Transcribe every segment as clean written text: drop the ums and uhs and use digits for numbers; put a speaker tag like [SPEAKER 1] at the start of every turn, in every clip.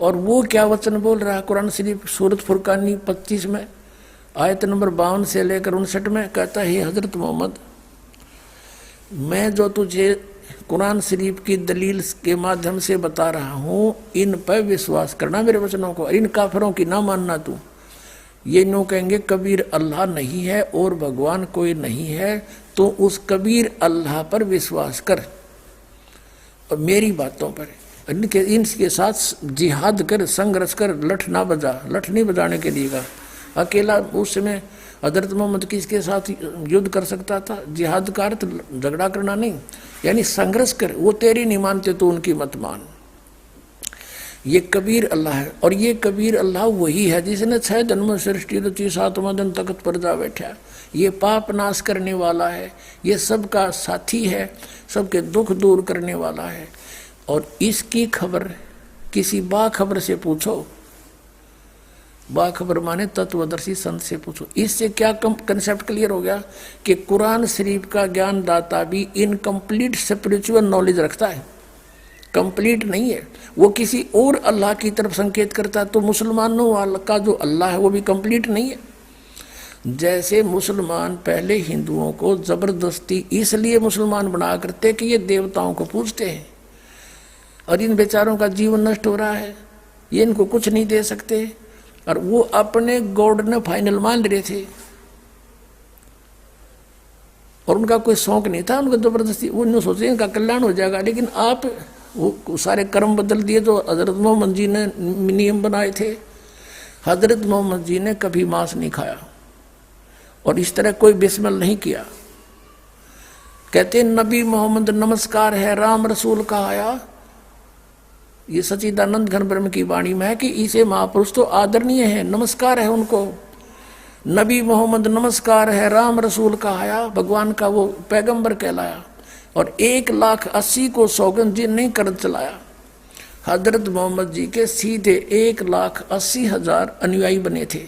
[SPEAKER 1] और वो क्या वचन बोल रहा है कुरान शरीफ सूरत फुरकानी 25 में आयत नंबर 52 से लेकर 59 में कहता है, हजरत मोहम्मद मैं जो तुझे कुरान शरीफ की दलील के माध्यम से बता रहा हूँ, इन पर विश्वास करना मेरे वचनों को, इन काफिरों की ना मानना तू। ये नो कहेंगे कबीर अल्लाह नहीं है और भगवान कोई नहीं है, तो उस कबीर अल्लाह पर विश्वास कर और मेरी बातों पर इनके साथ जिहाद कर, संघर्ष कर, लठ ना बजा। लठ नहीं बजाने के लिए कहा। अकेला उस समय हजरत मोहम्मद किसके साथ युद्ध कर सकता था? जिहाद का अर्थ झगड़ा करना नहीं, यानी संघर्ष कर। वो तेरी नहीं मानते तो उनकी मत मान। ये कबीर अल्लाह है, और ये कबीर अल्लाह वही है जिसने 6 दिन में सृष्टि रची, 7वां दिन तख्त पर जा बैठा। ये पाप नाश करने वाला है, ये सबका साथी है, सबके दुख दूर करने वाला है। और इसकी खबर किसी बाखबर से पूछो, बाखबर माने तत्वदर्शी संत से पूछो। इससे क्या कंसेप्ट क्लियर हो गया कि कुरान शरीफ का ज्ञान दाता भी इनकम्प्लीट स्पिरिचुअल नॉलेज रखता है, कंप्लीट नहीं है। वो किसी और अल्लाह की तरफ संकेत करता है, तो मुसलमानों वाला का जो अल्लाह है वो भी कंप्लीट नहीं है। जैसे मुसलमान पहले हिंदुओं को जबरदस्ती इसलिए मुसलमान बना करते कि ये देवताओं को पूजते हैं और इन बेचारों का जीवन नष्ट हो रहा है, ये इनको कुछ नहीं दे सकते, और वो अपने गॉड ने फाइनल मान रहे थे और उनका कोई शौक नहीं था, उनको जबरदस्ती उन्होंने सोचे इनका कल्याण हो जाएगा। लेकिन आप वो सारे कर्म बदल दिए जो हजरत मोहम्मद जी ने नियम बनाए थे। हजरत मोहम्मद जी ने कभी मांस नहीं खाया और इस तरह कोई बिस्मिल नहीं किया। कहते नबी मोहम्मद नमस्कार है राम रसूल का आया। ये सच्चिदानंद घन ब्रह्म की वाणी में है कि इसे महापुरुष तो आदरणीय है, नमस्कार है उनको। नबी मोहम्मद नमस्कार है राम रसूल का आया, भगवान का वो पैगंबर कहलाया। और 1,80,000 को सौगंध जी नहीं कर चलाया। हजरत मोहम्मद जी के सीधे 1,80,000 अनुयायी बने थे,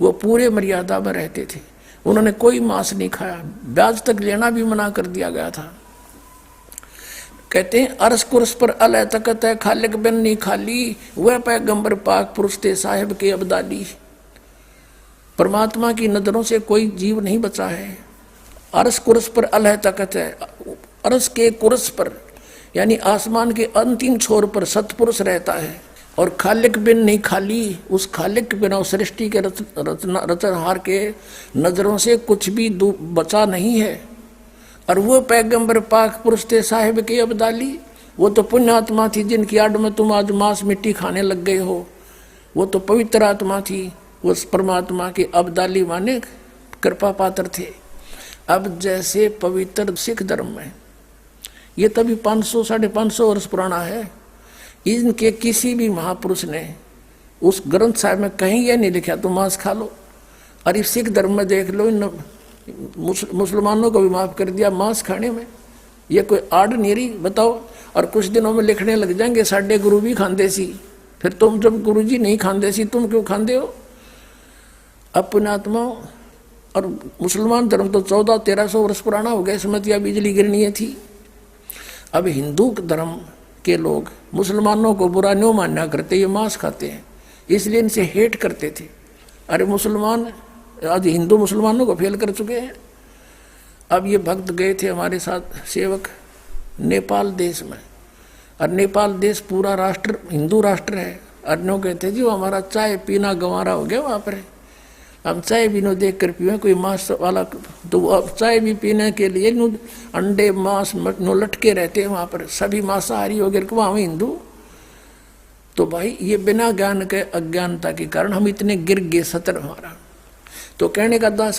[SPEAKER 1] वो पूरे मर्यादा में रहते थे, उन्होंने कोई मांस नहीं खाया, ब्याज तक लेना भी मना कर दिया गया था। कहते हैं अरस कुरस पर अलह तकत है, खालिक बिन नहीं खाली, वह पैगंबर पाक पुरुष थे साहिब के अब्दाली। परमात्मा की नजरों से कोई जीव नहीं बचा है। अरस कुरस पर अलह तकत है, अरस के कुरस पर यानी आसमान के अंतिम छोर पर सतपुरुष रहता है। और खालिक बिन नहीं खाली, उस खालिक बिना सृष्टि के रचनहार के नजरों से कुछ भी बचा नहीं है। और वो पैगंबर पाक पुरुष थे साहिब के अब्दाली, वो तो पुण्य आत्मा थी जिनकी आड़ में तुम आज मांस मिट्टी खाने लग गए हो। वो तो पवित्र आत्मा थी, वो परमात्मा के अब्दाली माने कृपा पात्र थे। अब जैसे पवित्र सिख धर्म में ये तभी 500 550 वर्ष पुराना है, इनके किसी भी महापुरुष ने उस ग्रंथ साहिब में कहीं यह नहीं लिखा तुम मांस खा लो। और इस सिख धर्म में देख लो, इन मुसलमानों को भी माफ कर दिया मांस खाने में। ये कोई आड़ नहीं रही बताओ। और कुछ दिनों में लिखने लग जाएंगे साढ़े गुरु भी खांदे सी, फिर तुम जब गुरु जी नहीं खांदे सी तुम क्यों खांदे हो? अपने आत्मा। और मुसलमान धर्म तो 1400-1300 वर्ष पुराना हो गया, इसमें तो बिजली गिरनी थी। अब हिंदू धर्म के लोग मुसलमानों को बुरा नहीं मानना करते, ये मांस खाते हैं इसलिए इनसे हेट करते थे। अरे मुसलमान आज हिंदू मुसलमानों को फेल कर चुके हैं। अब ये भक्त गए थे हमारे साथ सेवक नेपाल देश में, और नेपाल देश पूरा राष्ट्र हिंदू राष्ट्र है। अन्यों कहते जी वो हमारा चाय पीना गंवारा हो गया वहाँ पर, हम चाय भी नो देख कर पीए कोई मांस वाला, तो अब चाय भी पीने के लिए अंडे मांस नो लटके रहते हैं वहाँ पर, सभी मांसाहारी हो गए वहाँ हिंदू। तो भाई ये बिना ज्ञान के अज्ञानता के कारण हम इतने गिर गए सतर हमारा। तो कहने का दास